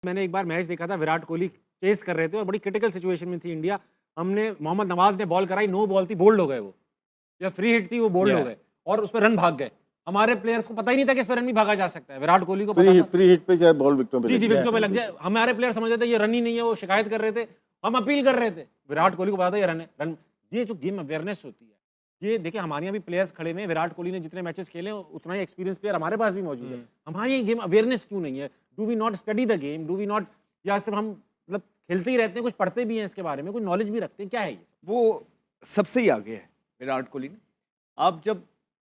मैंने एक बार मैच देखा था, विराट कोहली चेस कर रहे थे और बड़ी क्रिटिकल सिचुएशन में थी इंडिया। हमने मोहम्मद नवाज ने बॉल कराई, नो बॉल थी, बोल्ड हो गए वो, या फ्री हिट थी, वो बोल्ड हो गए और उस पर रन भाग गए। हमारे प्लेयर्स को पता ही नहीं था कि इस पर रन भी भागा जा सकता है। विराट कोहली को पता था। फ्री हिट पे चाहे बॉल विकेटों पे जी लग जी, जाए। विकेटों पे लग जाए। हमारे प्लेयर समझ रहे थे ये रन ही नहीं है, वो शिकायत कर रहे थे, हम अपील कर रहे थे। विराट कोहली को पता था ये रन है, रन। ये जो गेम अवेयरनेस होती है, ये देखिए हमारे यहाँ भी प्लेयर्स खड़े हुए हैं। विराट कोहली ने जितने मैचेस खेले उतना ही एक्सपीरियंस प्लेयर हमारे पास भी मौजूद है। हमारे यहाँ गेम अवेयरनेस क्यों नहीं है? Do we not study the game? Do we not, या सिर्फ हम मतलब खेलते ही रहते हैं, कुछ पढ़ते भी हैं इसके बारे में, कुछ नॉलेज भी रखते हैं? क्या है ये? वो सबसे ही आगे है विराट कोहली ने। आप जब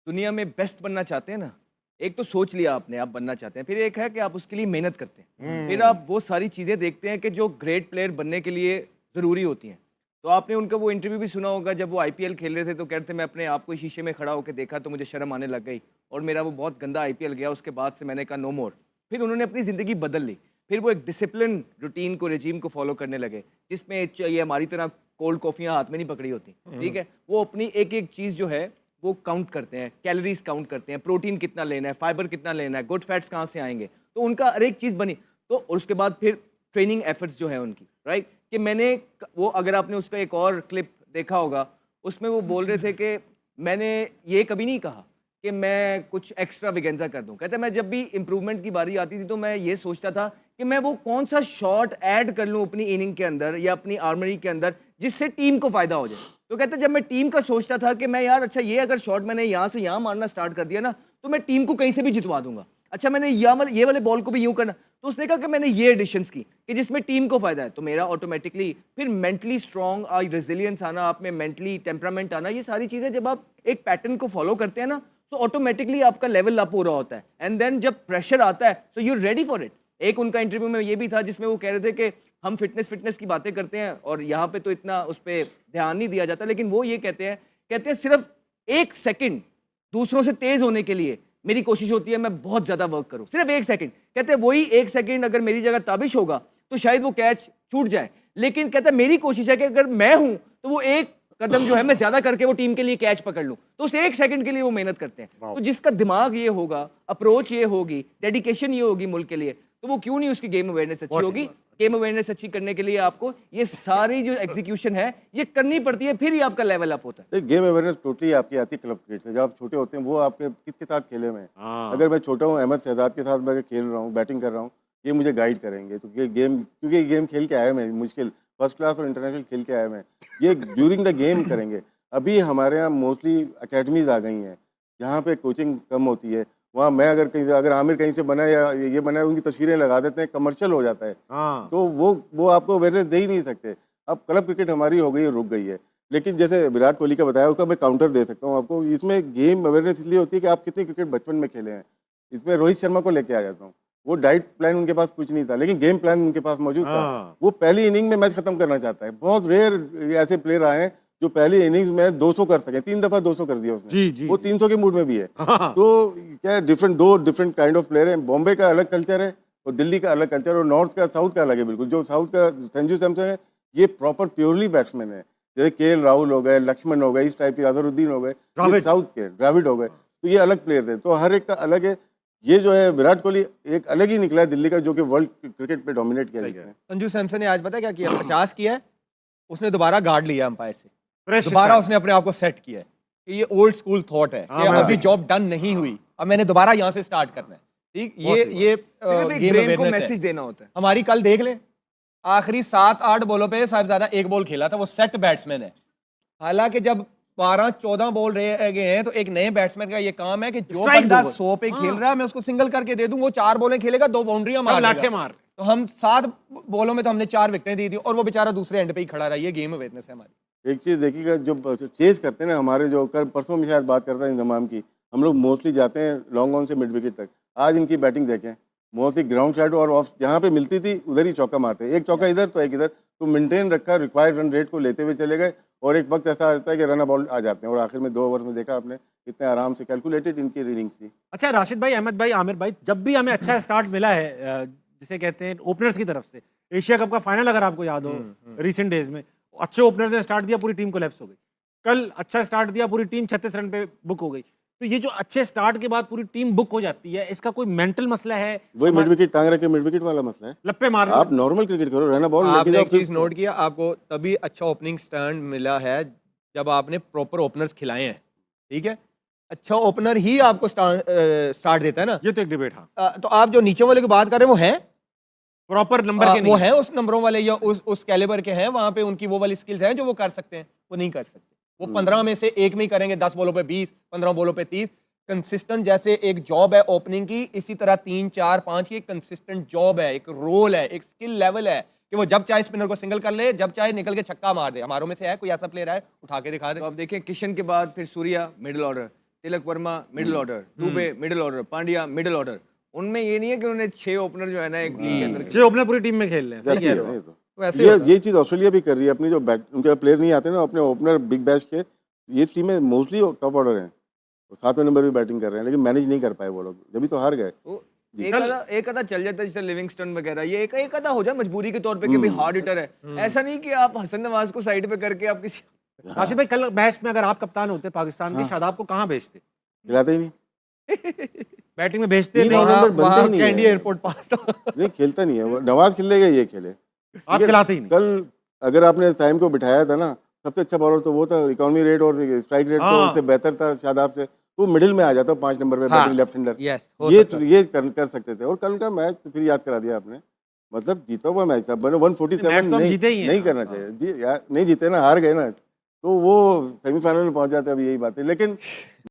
दुनिया में बेस्ट बनना चाहते हैं ना, एक तो सोच लिया आपने आप बनना चाहते हैं, फिर एक है कि आप उसके लिए मेहनत करते हैं, फिर आप वो सारी चीज़ें देखते हैं कि जो ग्रेट प्लेयर बनने के लिए ज़रूरी होती हैं। तो आपने उनका वो इंटरव्यू भी सुना होगा, जब वो आईपीएल खेल रहे थे तो कह रहे थे मैं अपने आप को शीशे में खड़ा होकर देखा तो मुझे शर्म आने लग गई और मेरा वो बहुत गंदा आईपीएल गया, उसके बाद से मैंने कहा नो मोर। फिर उन्होंने अपनी ज़िंदगी बदल ली, फिर वो एक डिसिप्लिन रूटीन को, रेजीम को फॉलो करने लगे, जिसमें ये हमारी तरह कोल्ड कॉफ़ियाँ हाथ में नहीं पकड़ी होती, ठीक है। वो अपनी एक एक चीज़ जो है वो काउंट करते हैं, कैलोरीज काउंट करते हैं, प्रोटीन कितना लेना है, फाइबर कितना लेना है, गुड फैट्स कहाँ से आएंगे, तो उनका हर एक चीज़ बनी। तो और उसके बाद फिर ट्रेनिंग एफर्ट्स जो है उनकी, राइट, कि मैंने वो, अगर आपने उसका एक और क्लिप देखा होगा, उसमें वो बोल रहे थे कि मैंने ये कभी नहीं कहा कि मैं कुछ एक्स्ट्रा विगेंजा कर दूं। कहते मैं जब भी इम्प्रूवमेंट की बारी आती थी तो मैं ये सोचता था कि मैं वो कौन सा शॉट ऐड कर लूं अपनी इनिंग के अंदर या अपनी आर्मरी के अंदर जिससे टीम को फायदा हो जाए। तो कहते जब मैं टीम का सोचता था कि मैं यार अच्छा ये अगर शॉट मैंने यहाँ से यहाँ मारना स्टार्ट कर दिया ना तो मैं टीम को कहीं से भी जितवा दूंगा, अच्छा मैंने ये वाले बॉल को भी यूं करना, तो उसने कहा कि मैंने ये एडिशंस की कि जिसमें टीम को फायदा है, तो मेरा ऑटोमेटिकली फिर मेंटली स्ट्रांग, रेजिलियंस आना, आप में मेंटली टेम्परामेंट आना, ये सारी चीज़ें जब आप एक पैटर्न को फॉलो करते हैं ना तो ऑटोमेटिकली आपका लेवल अप हो रहा होता है। एंड देन जब प्रेशर आता है so you ready for it. एक उनका इंटरव्यू में ये भी था जिसमें वो कह रहे थे कि हम फिटनेस की बातें करते हैं और यहाँ पे तो इतना उस पर ध्यान नहीं दिया जाता, लेकिन वो ये कहते हैं सिर्फ 1 सेकंड दूसरों से तेज होने के लिए मेरी कोशिश होती है मैं बहुत ज्यादा वर्क करूं, सिर्फ 1 सेकंड। कहते हैं वही 1 सेकंड अगर मेरी जगह ताबिश होगा तो शायद वो कैच छूट जाए, लेकिन कहता है मेरी कोशिश है कि अगर मैं हूं तो वो एक कदम जो है मैं ज्यादा करके वो टीम के लिए कैच पकड़ लूं, तो उस 1 सेकंड के लिए वो मेहनत करते हैं। तो जिसका दिमाग ये होगा, अप्रोच ये होगी, डेडिकेशन ये होगी मुल्क के लिए, तो वो क्यों नहीं उसकी गेम अवेयरनेस अच्छी होगी। गेम अवेयरनेस अच्छी करने के लिए आपको ये सारी जो एग्जीक्यूशन है ये करनी पड़ती है, फिर ही आपका लेवल अप होता है। गेम अवेयरनेस टोटली आपकी आती है क्लब क्रिकेट से। जब आप छोटे होते हैं वो आपके किसके साथ खेले हुए हैं। अगर मैं छोटा हूँ, अहमद शहजाद के साथ मैं अगर खेल रहा हूँ, बैटिंग कर रहा हूँ, ये मुझे गाइड करेंगे। तो ये गेम, क्योंकि ये गेम खेल के आए मैं, मुश्किल फर्स्ट क्लास और इंटरनेशनल खेल के आए मैं, ये ड्यूरिंग द गेम करेंगे। अभी हमारे यहाँ मोस्टली अकेडमीज आ गई हैं जहाँ पे कोचिंग कम होती है। वहाँ मैं अगर आमिर कहीं से बना या ये बना, उनकी तस्वीरें लगा देते हैं, कमर्शियल हो जाता है। तो वो आपको अवेयरनेस दे ही नहीं सकते। अब क्लब क्रिकेट हमारी हो गई है, रुक गई है। लेकिन जैसे विराट कोहली का बताया, उसका मैं काउंटर दे सकता हूँ आपको। इसमें गेम अवेयरनेस इसलिए होती है कि आप कितनी क्रिकेट बचपन में खेले हैं। इसमें रोहित शर्मा को लेके आ जाता हूँ। वो डाइट प्लान उनके पास कुछ नहीं था, लेकिन गेम प्लान उनके पास मौजूद था। वो पहली इनिंग में मैच खत्म करना चाहता है। बहुत रेयर ऐसे प्लेयर आए हैं जो पहली इनिंग्स में 200 कर सके। 3 दफा 200 कर दिया उसने। जी, वो 300 के मूड में भी है। तो क्या है, दो डिफरेंट काइंड ऑफ प्लेयर हैं। बॉम्बे का अलग कल्चर है और दिल्ली का अलग कल्चर, और नॉर्थ का, साउथ का अलग है बिल्कुल। जो साउथ का संजू सैमसन है, ये प्रॉपर प्योरली बैट्समैन है। जैसे केएल राहुल हो गए, लक्ष्मण हो गए, इस टाइप के, अजहरुद्दीन हो गए, साउथ के द्रविड़ हो गए, तो ये अलग प्लेयर थे। तो हर एक का अलग है। ये जो है विराट कोहली एक अलग ही निकला है दिल्ली का, जो कि वर्ल्ड क्रिकेट पे डोमिनेट किया है। संजू सैमसन ने आज पता क्या किया? 50 किया है, उसने दोबारा गार्ड लिया अंपायर से, दोबारा उसने अपने आप को सेट किया है कि ये ओल्ड स्कूल थॉट है कि अभी जॉब डन नहीं हुई, अब मैंने दोबारा यहाँ से स्टार्ट करना है। ठीक, ये गेम ब्रेन को अवेयरनेस मैसेज है देना होता है। हमारी। कल देख ले, आखिरी 7-8 बॉलों पे साहिबजादा 1 बॉल खेला था, वो सेट बैट्समैन है। हालांकि जब 12-14 बॉल रह गए हैं तो एक नए बैट्समैन का ये काम है कि जो बंदा 100 पे खेल रहा है मैं उसको सिंगल करके दे दूं, वो 4 बॉलें खेलेगा, 2 बाउंड्रियां मार। तो हम 7 बॉलों में तो हमने 4 विकेटें दी थी और वो बेचारा दूसरे एंड पे ही खड़ा रहा। ये गेम अवेयरनेस है हमारी। एक चीज़ देखिएगा, जो चेस करते हैं ना हमारे, जो कल परसों में शायद बात करता है इंतजाम की, हम लोग मोस्टली जाते हैं लॉन्ग ऑन से मिड विकेट तक। आज इनकी बैटिंग देखें, मोस्टली ग्राउंड शॉट और ऑफ जहाँ पे मिलती थी उधर ही चौका मारते हैं। एक चौका इधर तो एक इधर, तो मेंटेन रखा, रिक्वायर्ड रन रेट को लेते हुए चले गए। और एक वक्त ऐसा आता है कि रन बॉल आ जाते हैं, और आखिर में 2 ओवर में देखा आपने कितने आराम से कैलकुलेटेड इनकी रीडिंग्स थी। अच्छा राशिद भाई, अहमद भाई, आमिर भाई, जब भी हमें अच्छा स्टार्ट मिला है, जिसे कहते हैं ओपनर्स की तरफ से, एशिया कप का फाइनल अगर आपको याद हो रिसेंट डेज में, अच्छे ओपनर्स ने स्टार्ट दिया, पूरी टीम कोलैप्स हो गई। कल अच्छा स्टार्ट दिया, पूरी टीम 36 रन पे बुक हो गई। तो ये जो अच्छे स्टार्ट के बाद पूरी टीम बुक हो जाती है, इसका कोई मेंटल मसला है? वही मिड विकेट टांग रखे, मिड विकेट वाला मसला है। लप्पे मारना आप नॉर्मल क्रिकेट करो, रहना बॉल लेके आपने जाओ, एक चीज नोट किया, आपको तभी अच्छा ओपनिंग स्टैंड मिला है जब आपने प्रॉपर ओपनर्स खिलाए हैं, ठीक है? अच्छा ओपनर ही आपको स्टार्ट देता है ना। ये तो एक डिबेट। हाँ, तो आप जो नीचे वाले की बात कर रहे हैं वो हैं प्रॉपर नंबर के वो नहीं। हैं उस नंबरों वाले या उस कैलिबर के हैं, वहां पे उनकी वो वाली स्किल्स हैं जो वो कर सकते हैं, वो नहीं कर सकते। वो 15 में से एक में ही करेंगे, 10 बॉलों पे 20, 15 बॉलों पे 30। कंसिस्टेंट जैसे एक जॉब है ओपनिंग की, इसी तरह 3, 4, 5 की कंसिस्टेंट जॉब है, एक रोल है, एक स्किल लेवल है कि वो जब चाहे स्पिनर को सिंगल कर ले, जब चाहे निकल के छक्का मार दे। हमारों में से है कोई ऐसा प्लेयर है, उठा के दिखा दे। तो आप देखें किशन के बाद फिर Surya middle order, Tilak Varma middle order, Dube middle order, Pandya middle order. उनमें ये नहीं है कि उन्होंने 6 ओपनर जो है ना एक टीम के अंदर 6 ओपनर पूरी टीम में खेल रहे हैं, सही कह रहे हो। तो ऐसे होता है। ये चीज ऑस्ट्रेलिया भी कर रही है, अपनी जो उनके प्लेयर नहीं आते ना, अपने ओपनर बिग बैश के, ये टीम में मोस्टली टॉप ऑर्डर हैं, 7वें नंबर भी बैटिंग कर रहे हैं, लेकिन मैनेज नहीं कर पाए वो लोग, जब तो हार गए। वो एक आधा चल जाता है, जैसे लिविंगस्टन वगैरह, ये एक आधा हो जाए मजबूरी के तौर पे कि भाई हार्ड हिटर है। ऐसा नहीं कि आप हसन नवाज को साइड पे करके आप किसी आसिफ भाई, कल मैच में अगर आप कप्तान होते पाकिस्तान के, शादाब को कहाँ भेजते? खिलाते ही नहीं, बैटिंग में भेजते तीन नहीं, ऑल राउंडर बनते वहाँ ही नहीं कैंडी है। एयरपोर्ट पास था। नहीं खेलता नहीं है वो, नवाज खेलेगा ये खेले, आप खिलाते ही नहीं। कल अगर आपने टाइम को बिठाया था ना, सबसे अच्छा बॉलर तो वो था, इकोनॉमी रेट और स्ट्राइक रेट तो हाँ। उससे बेहतर था शादाब से, वो मिडिल में आ जाता 5 नंबर पे, हाँ। Batting left hander. यस ये कर सकते थे। और कल का मैच तो फिर याद करा दिया आपने, मतलब जीता हुआ मैच था, 147 मैच तो हम जीते ही हैं। नहीं करना चाहिए यार, नहीं जीते ना, हार गए ना, तो वो सेमीफाइनल में पहुंच जाते, अब यही बात है। लेकिन